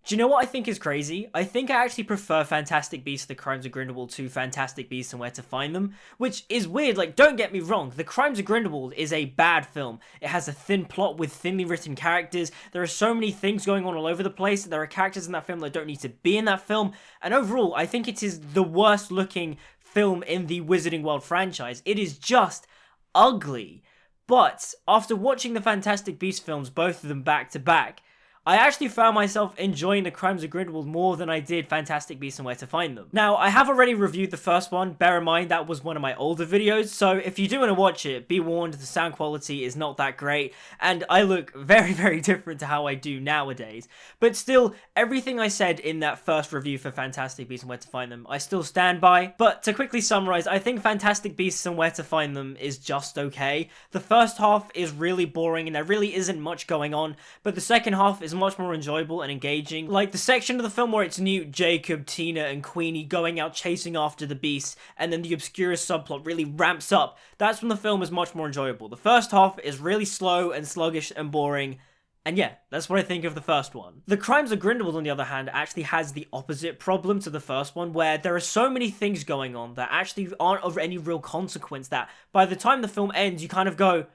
Do you know what I think is crazy? I think I actually prefer Fantastic Beasts: The Crimes of Grindelwald to Fantastic Beasts and Where to Find Them, which is weird. Like, don't get me wrong, The Crimes of Grindelwald is a bad film. It has a thin plot with thinly written characters. There are so many things going on all over the place. There are characters in that film that don't need to be in that film. And overall, I think it is the worst looking film in the Wizarding World franchise. It is just ugly. But after watching the Fantastic Beasts films, both of them back to back, I actually found myself enjoying The Crimes of Grindelwald more than I did Fantastic Beasts and Where to Find Them. Now, I have already reviewed the first one. Bear in mind, that was one of my older videos, so if you do want to watch it, be warned, the sound quality is not that great, and I look very, very different to how I do nowadays. But still, everything I said in that first review for Fantastic Beasts and Where to Find Them, I still stand by. But to quickly summarize, I think Fantastic Beasts and Where to Find Them is just okay. The first half is really boring, and there really isn't much going on, but the second half is much more enjoyable and engaging. Like the section of the film where it's Newt, Jacob, Tina, and Queenie going out chasing after the beast, and then the obscure subplot really ramps up. That's when the film is much more enjoyable. The first half is really slow and sluggish and boring. And yeah, that's what I think of the first one. The Crimes of Grindelwald, on the other hand, actually has the opposite problem to the first one, where there are so many things going on that actually aren't of any real consequence that by the time the film ends, you kind of go,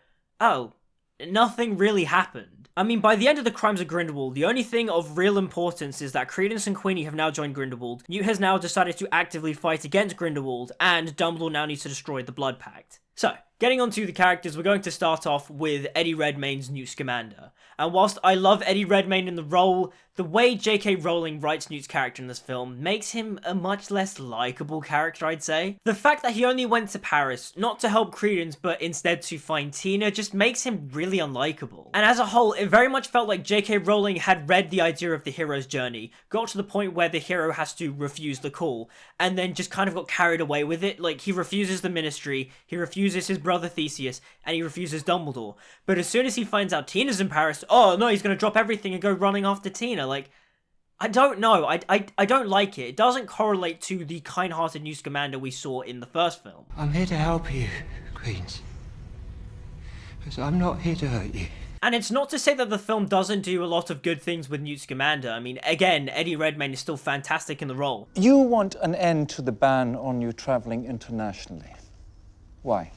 oh, nothing really happened. I mean, by the end of The Crimes of Grindelwald, the only thing of real importance is that Credence and Queenie have now joined Grindelwald, Newt has now decided to actively fight against Grindelwald, and Dumbledore now needs to destroy the Blood Pact. So, getting on to the characters, we're going to start off with Eddie Redmayne's Newt Scamander. And whilst I love Eddie Redmayne in the role, the way J.K. Rowling writes Newt's character in this film makes him a much less likeable character, I'd say. The fact that he only went to Paris, not to help Credence, but instead to find Tina, just makes him really unlikable. And as a whole, it very much felt like J.K. Rowling had read the idea of the hero's journey, got to the point where the hero has to refuse the call, and then just kind of got carried away with it. Like, he refuses the Ministry, he refuses his brother Theseus, and he refuses Dumbledore. But as soon as he finds out Tina's in Paris, oh no, he's gonna drop everything and go running after Tina. Like, I don't know. I don't like it. It doesn't correlate to the kind-hearted Newt Scamander we saw in the first film. I'm here to help you, Queens. Because I'm not here to hurt you. And it's not to say that the film doesn't do a lot of good things with Newt Scamander. I mean, again, Eddie Redmayne is still fantastic in the role. You want an end to the ban on you travelling internationally. Why?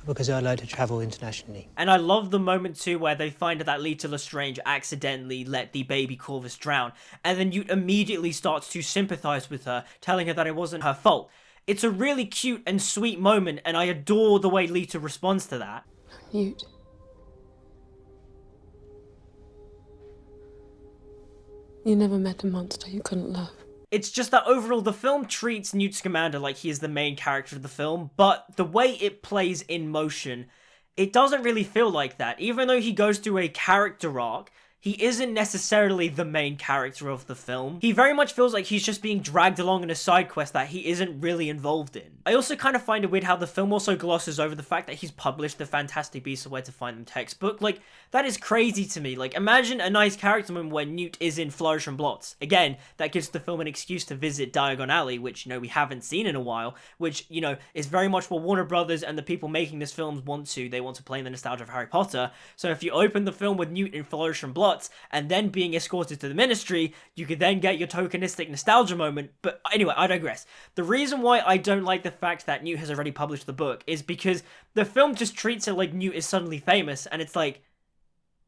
Because I like to travel internationally. And I love the moment too where they find that Leta Lestrange accidentally let the baby Corvus drown, and then Newt immediately starts to sympathise with her, telling her that it wasn't her fault. It's a really cute and sweet moment, and I adore the way Leta responds to that. Newt. You never met a monster you couldn't love. It's just that overall the film treats Newt Scamander like he is the main character of the film, but the way it plays in motion, it doesn't really feel like that. Even though he goes through a character arc, he isn't necessarily the main character of the film. He very much feels like he's just being dragged along in a side quest that he isn't really involved in. I also kind of find it weird how the film also glosses over the fact that he's published the Fantastic Beasts and Where to Find Them textbook. Like, that is crazy to me. Like, imagine a nice character moment where Newt is in Flourish and Blots. Again, that gives the film an excuse to visit Diagon Alley, which, you know, we haven't seen in a while, which, you know, is very much what Warner Brothers and the people making this film want to. They want to play in the nostalgia of Harry Potter. So if you open the film with Newt in Flourish and Blots, and then being escorted to the Ministry, you could then get your tokenistic nostalgia moment. But anyway, I digress. The reason why I don't like the fact that Newt has already published the book is because the film just treats it like Newt is suddenly famous, and it's like,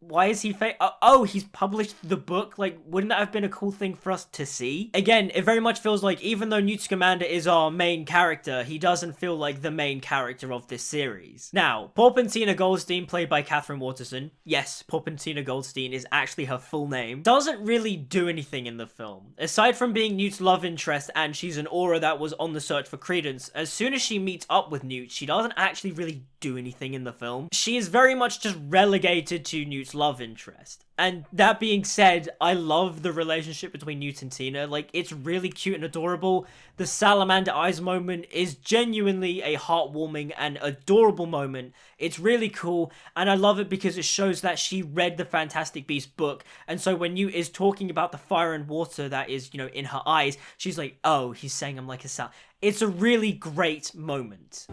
why is he oh, he's published the book? Like, wouldn't that have been a cool thing for us to see? Again, it very much feels like even though Newt Scamander is our main character, he doesn't feel like the main character of this series. Now, Porpentina Goldstein, played by Katherine Waterston, yes, Porpentina Goldstein is actually her full name, doesn't really do anything in the film. Aside from being Newt's love interest and she's an aura that was on the search for Credence, as soon as she meets up with Newt, she doesn't actually really do anything in the film. She is very much just relegated to Newt's love interest. And that being said, I love the relationship between Newt and Tina. Like, it's really cute and adorable. The salamander eyes moment is genuinely a heartwarming and adorable moment. It's really cool, and I love it because it shows that she read the Fantastic Beasts book, and so when Newt is talking about the fire and water that is, you know, in her eyes, she's like, oh, he's saying I'm like a sal. It's a really great moment.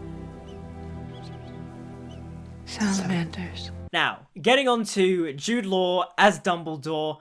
Salamanders. Now, getting on to Jude Law as Dumbledore,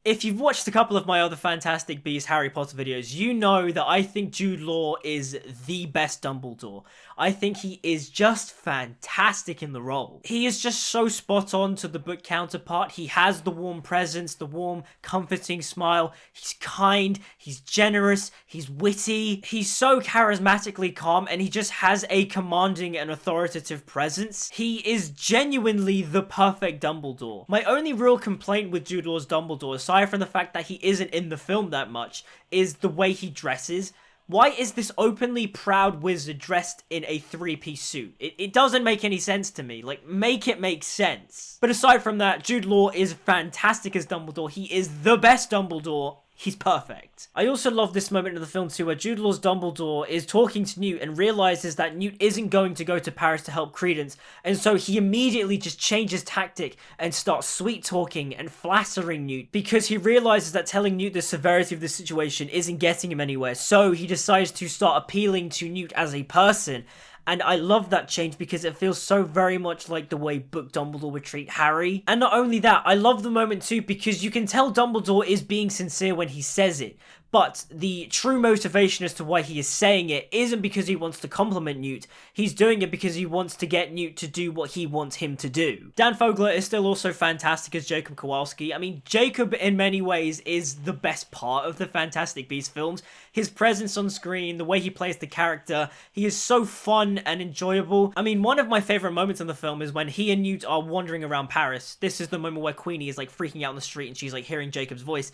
If you've watched a couple of my other Fantastic Beasts Harry Potter videos, you know that I think Jude Law is the best Dumbledore. I think he is just fantastic in the role. He is just so spot on to the book counterpart. He has the warm presence, the warm, comforting smile. He's kind, he's generous, he's witty. He's so charismatically calm, and he just has a commanding and authoritative presence. He is genuinely the perfect Dumbledore. My only real complaint with Jude Law's Dumbledore, aside from the fact that he isn't in the film that much, is the way he dresses. Why is this openly proud wizard dressed in a three-piece suit? It doesn't make any sense to me. Like, make it make sense. But aside from that, Jude Law is fantastic as Dumbledore. He is the best Dumbledore. He's perfect. I also love this moment in the film too, where Jude Law's Dumbledore is talking to Newt and realizes that Newt isn't going to go to Paris to help Credence, and so he immediately just changes tactic and starts sweet talking and flattering Newt, because he realizes that telling Newt the severity of the situation isn't getting him anywhere, so he decides to start appealing to Newt as a person. And I love that change because it feels so very much like the way Book Dumbledore would treat Harry. And not only that, I love the moment too because you can tell Dumbledore is being sincere when he says it. But the true motivation as to why he is saying it isn't because he wants to compliment Newt. He's doing it because he wants to get Newt to do what he wants him to do. Dan Fogler is still also fantastic as Jacob Kowalski. I mean, Jacob in many ways is the best part of the Fantastic Beasts films. His presence on screen, the way he plays the character, he is so fun and enjoyable. I mean, one of my favorite moments in the film is when he and Newt are wandering around Paris. This is the moment where Queenie is like freaking out in the street and she's like hearing Jacob's voice.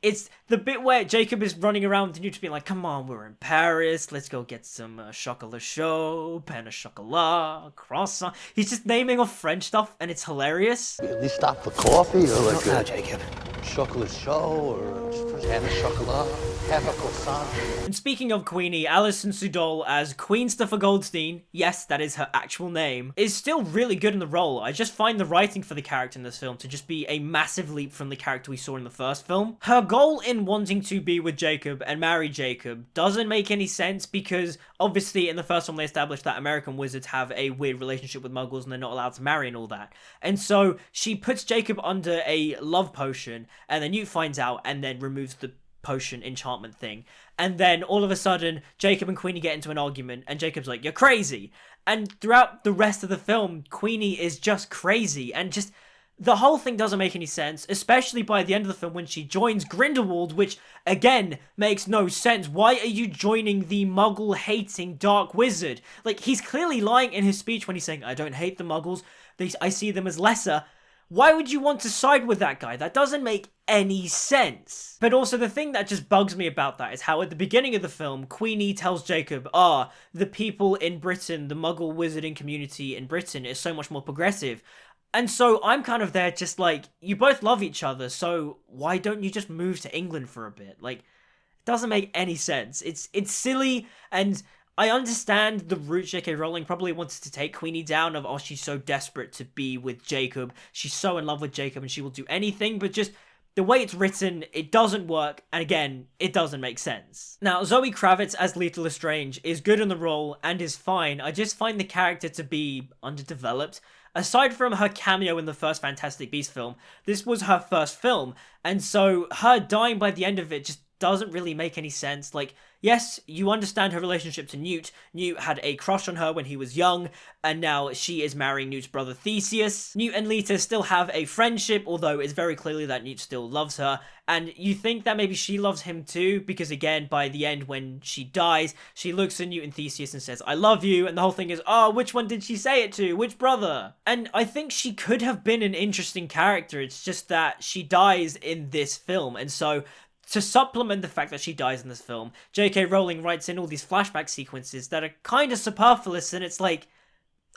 It's the bit where Jacob is running around with Newt being like, come on, we're in Paris, let's go get some chocolat chaud, pain au chocolat, croissant. He's just naming off French stuff, and it's hilarious. At least stop for coffee or like Now, Jacob. chocolate chaud or pain au chocolat, half a croissant. And speaking of Queenie, Alison Sudol as Queen Stuffer Goldstein, yes, that is her actual name, is still really good in the role. I just find the writing for the character in this film to just be a massive leap from the character we saw in the first film. Her goal in wanting to be with Jacob and marry Jacob doesn't make any sense because obviously in the first one they established that American wizards have a weird relationship with muggles and they're not allowed to marry and all that. And so she puts Jacob under a love potion and then Newt finds out and then removes the potion enchantment thing. And then all of a sudden Jacob and Queenie get into an argument and Jacob's like, you're crazy. And throughout the rest of the film, Queenie is just crazy and just the whole thing doesn't make any sense, especially by the end of the film when she joins Grindelwald, which, again, makes no sense. Why are you joining the muggle-hating dark wizard? Like, he's clearly lying in his speech when he's saying, I don't hate the muggles, I see them as lesser. Why would you want to side with that guy? That doesn't make any sense. But also the thing that just bugs me about that is how at the beginning of the film, Queenie tells Jacob, the people in Britain, the muggle wizarding community in Britain is so much more progressive. And so I'm kind of there just like, you both love each other, so why don't you just move to England for a bit? Like, it doesn't make any sense. It's silly, and I understand the route J.K. Rowling probably wanted to take Queenie down of, she's so desperate to be with Jacob, she's so in love with Jacob and she will do anything, but just the way it's written, it doesn't work, and again, it doesn't make sense. Now, Zoe Kravitz as Leta Lestrange is good in the role and is fine. I just find the character to be underdeveloped. Aside from her cameo in the first Fantastic Beasts film, this was her first film, and so her dying by the end of it just doesn't really make any sense. Like, yes, you understand her relationship to Newt. Newt had a crush on her when he was young, and now she is marrying Newt's brother Theseus. Newt and Leta still have a friendship, although it's very clearly that Newt still loves her, and you think that maybe she loves him too, because again, by the end when she dies, she looks at Newt and Theseus and says, I love you, and the whole thing is, which one did she say it to? Which brother? And I think she could have been an interesting character, it's just that she dies in this film, and so to supplement the fact that she dies in this film, J.K. Rowling writes in all these flashback sequences that are kind of superfluous, and it's like,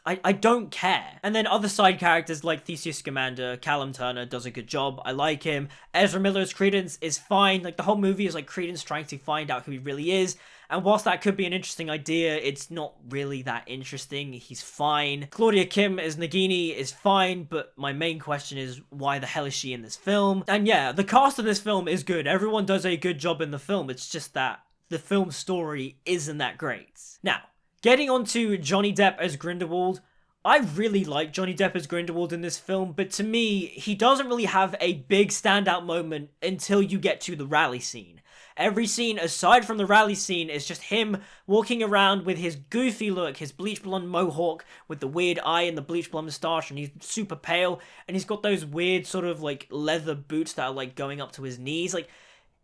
I don't care. And then other side characters like Theseus Scamander, Callum Turner does a good job. I like him. Ezra Miller's Credence is fine. Like, the whole movie is like Credence trying to find out who he really is. And whilst that could be an interesting idea, it's not really that interesting. He's fine. Claudia Kim as Nagini is fine, but my main question is, why the hell is she in this film? And yeah, the cast of this film is good. Everyone does a good job in the film. It's just that the film story isn't that great. Now, getting on to Johnny Depp as Grindelwald, I really like Johnny Depp as Grindelwald in this film, but to me, he doesn't really have a big standout moment until you get to the rally scene. Every scene, aside from the rally scene, is just him walking around with his goofy look, his bleach blonde mohawk with the weird eye and the bleach blonde moustache, and he's super pale, and he's got those weird sort of like leather boots that are like going up to his knees. Like,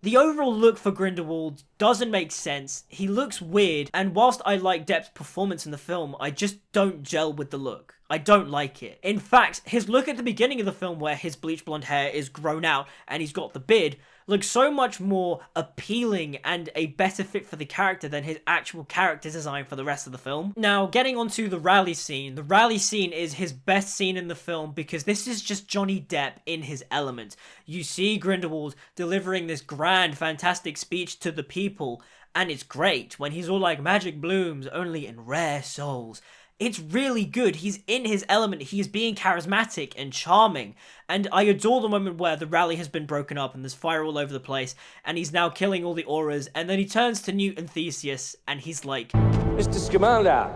the overall look for Grindelwald doesn't make sense, he looks weird, and whilst I like Depp's performance in the film, I just don't gel with the look. I don't like it. In fact, his look at the beginning of the film where his bleach blonde hair is grown out and he's got the beard looks so much more appealing and a better fit for the character than his actual character design for the rest of the film. Now, getting onto the rally scene is his best scene in the film because this is just Johnny Depp in his element. You see Grindelwald delivering this grand, fantastic speech to the people, and it's great when he's all like, magic blooms only in rare souls. It's really good. He's in his element. He is being charismatic and charming. And I adore the moment where the rally has been broken up and there's fire all over the place and he's now killing all the auras, and then he turns to Newt and Theseus and he's like, Mr. Scamander,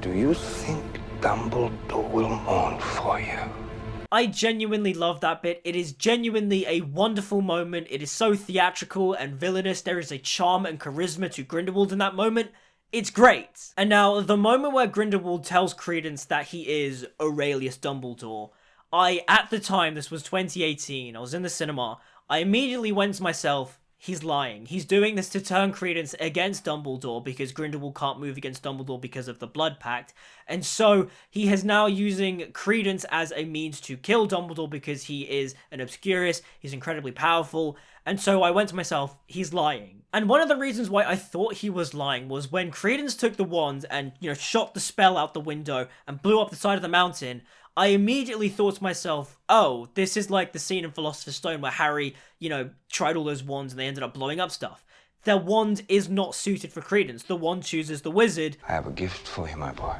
Do you think Dumbledore will mourn for you? I genuinely love that bit. It is genuinely a wonderful moment. It is so theatrical and villainous. There is a charm and charisma to Grindelwald in that moment. It's great. And now, the moment where Grindelwald tells Credence that he is Aurelius Dumbledore, at the time, this was 2018, I was in the cinema, I immediately went to myself, he's lying. He's doing this to turn Credence against Dumbledore because Grindelwald can't move against Dumbledore because of the Blood Pact. And so he is now using Credence as a means to kill Dumbledore because he is an Obscurus, he's incredibly powerful. And so I went to myself, he's lying. And one of the reasons why I thought he was lying was when Credence took the wand and, shot the spell out the window and blew up the side of the mountain, I immediately thought to myself, oh, this is like the scene in Philosopher's Stone where Harry, tried all those wands and they ended up blowing up stuff. Their wand is not suited for Credence. The wand chooses the wizard. I have a gift for you, my boy.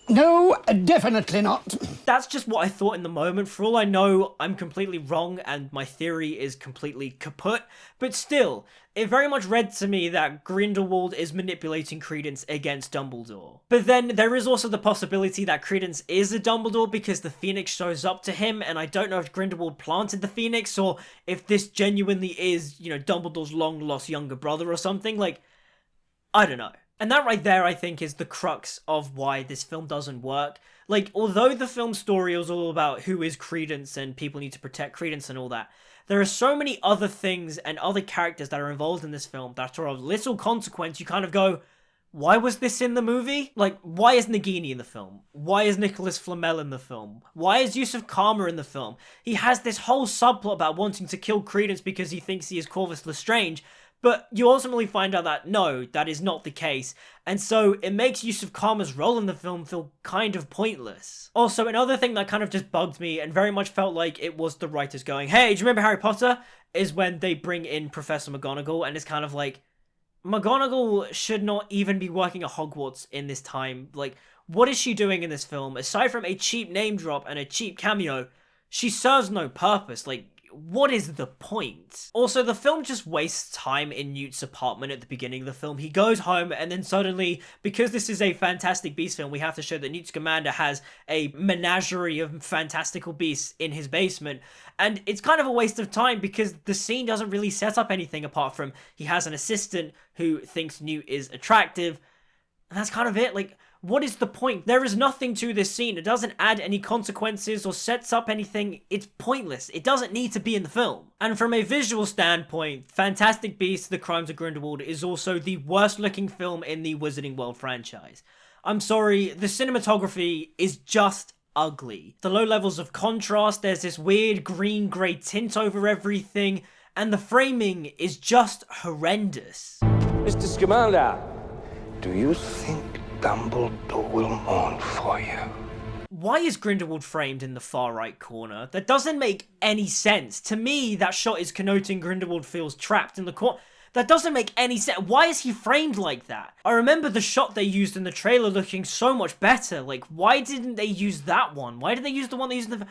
No, definitely not. That's just what I thought in the moment. For all I know, I'm completely wrong and my theory is completely kaput. But still, it very much read to me that Grindelwald is manipulating Credence against Dumbledore. But then there is also the possibility that Credence is a Dumbledore because the Phoenix shows up to him, and I don't know if Grindelwald planted the Phoenix or if this genuinely is, Dumbledore's long-lost younger brother or something. I don't know. And that right there, I think, is the crux of why this film doesn't work. Although the film story is all about who is Credence and people need to protect Credence and all that, there are so many other things and other characters that are involved in this film that are of little consequence. You kind of go, why was this in the movie? Why is Nagini in the film? Why is Nicholas Flamel in the film? Why is Yusuf Kama in the film? He has this whole subplot about wanting to kill Credence because he thinks he is Corvus Lestrange, but you ultimately find out that no, that is not the case, and so it makes Yusuf Kama's role in the film feel kind of pointless. Also, another thing that kind of just bugged me and very much felt like it was the writers going, hey, do you remember Harry Potter? Is when they bring in Professor McGonagall, and it's kind of like, McGonagall should not even be working at Hogwarts in this time. What is she doing in this film? Aside from a cheap name drop and a cheap cameo, she serves no purpose. What is the point? Also, the film just wastes time in Newt's apartment at the beginning of the film. He goes home and then suddenly, because this is a Fantastic Beasts film, we have to show that Newt Scamander has a menagerie of fantastical beasts in his basement. And it's kind of a waste of time because the scene doesn't really set up anything apart from he has an assistant who thinks Newt is attractive. And that's kind of it. What is the point? There is nothing to this scene. It doesn't add any consequences or sets up anything. It's pointless. It doesn't need to be in the film. And from a visual standpoint, Fantastic Beasts: The Crimes of Grindelwald is also the worst looking film in the Wizarding World franchise. I'm sorry, the cinematography is just ugly. The low levels of contrast, there's this weird green-grey tint over everything, and the framing is just horrendous. Mr. Scamander, Do you think Dumbledore will mourn for you? Why is Grindelwald framed in the far right corner? That doesn't make any sense. To me, that shot is connoting Grindelwald feels trapped in the corner. That doesn't make any sense. Why is he framed like that? I remember the shot they used in the trailer looking so much better. Why didn't they use that one? Why did they use the one they used in the...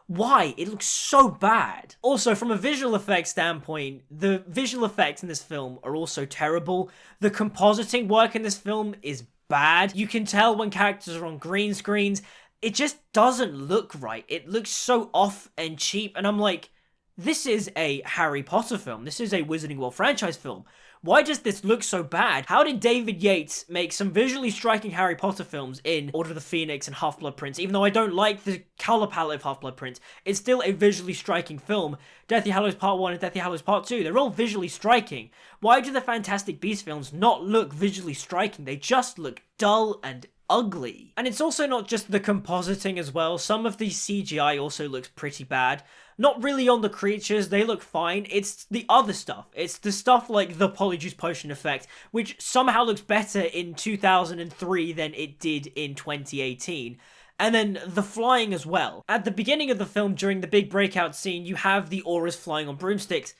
Why? It looks so bad. Also, from a visual effects standpoint, the visual effects in this film are also terrible. The compositing work in this film is bad. You can tell when characters are on green screens. It just doesn't look right. It looks so off and cheap, and I'm like, this is a Harry Potter film. This is a Wizarding World franchise film. Why does this look so bad? How did David Yates make some visually striking Harry Potter films in Order of the Phoenix and Half-Blood Prince? Even though I don't like the colour palette of Half-Blood Prince, it's still a visually striking film. Deathly Hallows Part 1 and Deathly Hallows Part 2, they're all visually striking. Why do the Fantastic Beasts films not look visually striking? They just look dull and ugly. And it's also not just the compositing as well. Some of the CGI also looks pretty bad. Not really on the creatures, they look fine. It's the other stuff. It's the stuff like the Polyjuice Potion effect, which somehow looks better in 2003 than it did in 2018. And then the flying as well. At the beginning of the film, during the big breakout scene, you have the auras flying on broomsticks,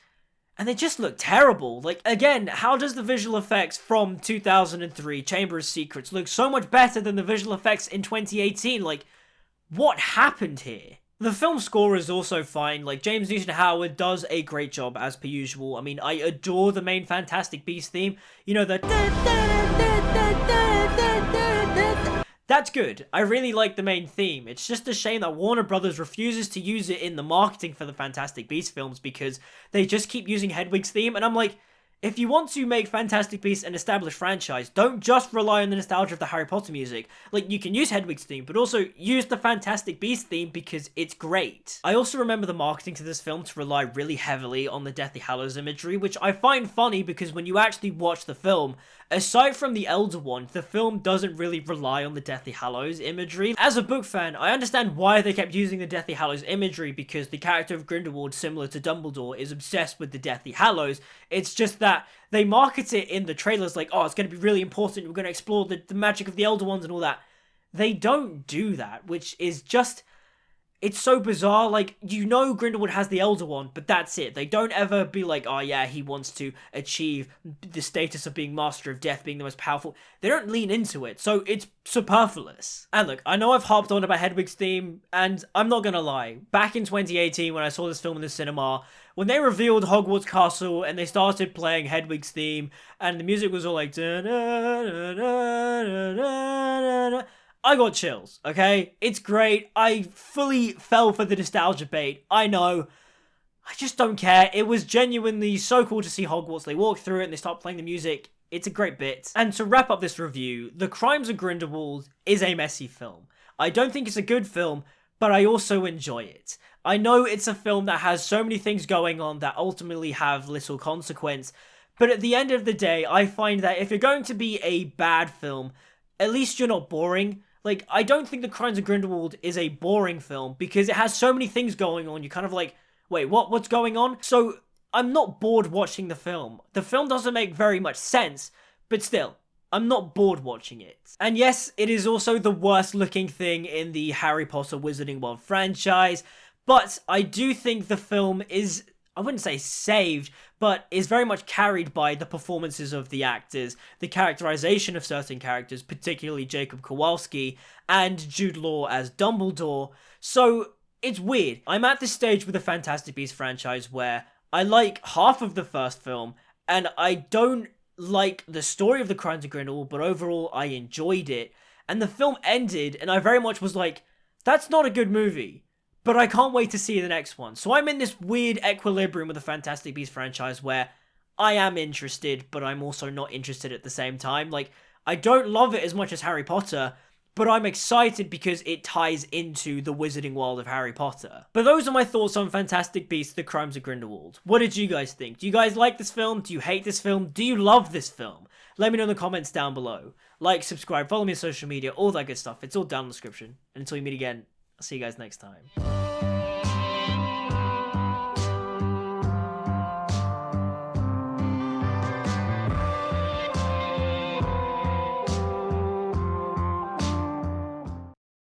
and they just look terrible. Like, again, how does the visual effects from 2003, Chamber of Secrets, look so much better than the visual effects in 2018? Like, what happened here? The film score is also fine. Like, James Newton Howard does a great job as per usual. I mean, I adore the main Fantastic Beasts theme. You know, the... That's good. I really like the main theme. It's just a shame that Warner Brothers refuses to use it in the marketing for the Fantastic Beasts films because they just keep using Hedwig's theme, and I'm like, if you want to make Fantastic Beasts an established franchise, don't just rely on the nostalgia of the Harry Potter music. Like, you can use Hedwig's theme, but also use the Fantastic Beasts theme because it's great. I also remember the marketing to this film to rely really heavily on the Deathly Hallows imagery, which I find funny because when you actually watch the film, aside from the Elder Wand, the film doesn't really rely on the Deathly Hallows imagery. As a book fan, I understand why they kept using the Deathly Hallows imagery because the character of Grindelwald, similar to Dumbledore, is obsessed with the Deathly Hallows. It's just that they market it in the trailers like, oh, it's going to be really important, we're going to explore the magic of the Elder Wands and all that. They don't do that, which is just... It's so bizarre. Like, you know Grindelwald has the Elder Wand, but that's it. They don't ever be like, oh yeah, he wants to achieve the status of being Master of Death, being the most powerful. They don't lean into it, so it's superfluous. And look, I know I've harped on about Hedwig's theme, and I'm not gonna lie. Back in 2018, when I saw this film in the cinema, when they revealed Hogwarts Castle and they started playing Hedwig's theme, and the music was all like... I got chills, okay? It's great. I fully fell for the nostalgia bait. I know. I just don't care. It was genuinely so cool to see Hogwarts. They walk through it and they start playing the music. It's a great bit. And to wrap up this review, The Crimes of Grindelwald is a messy film. I don't think it's a good film, but I also enjoy it. I know it's a film that has so many things going on that ultimately have little consequence, but at the end of the day, I find that if you're going to be a bad film, at least you're not boring. Like, I don't think The Crimes of Grindelwald is a boring film because it has so many things going on. You're kind of like, wait, what's going on? So, I'm not bored watching the film. The film doesn't make very much sense, but still, I'm not bored watching it. And yes, it is also the worst looking thing in the Harry Potter Wizarding World franchise, but I do think the film is... I wouldn't say saved, but is very much carried by the performances of the actors, the characterization of certain characters, particularly Jacob Kowalski and Jude Law as Dumbledore. So it's weird. I'm at this stage with the Fantastic Beasts franchise where I like half of the first film, and I don't like the story of the Crimes of Grindelwald, but overall I enjoyed it. And the film ended, and I very much was like, that's not a good movie. But I can't wait to see the next one. So I'm in this weird equilibrium with the Fantastic Beasts franchise where I am interested, but I'm also not interested at the same time. Like, I don't love it as much as Harry Potter, but I'm excited because it ties into the wizarding world of Harry Potter. But those are my thoughts on Fantastic Beasts: The Crimes of Grindelwald. What did you guys think? Do you guys like this film? Do you hate this film? Do you love this film? Let me know in the comments down below. Like, subscribe, follow me on social media, all that good stuff. It's all down in the description. And until we meet again, I'll see you guys next time.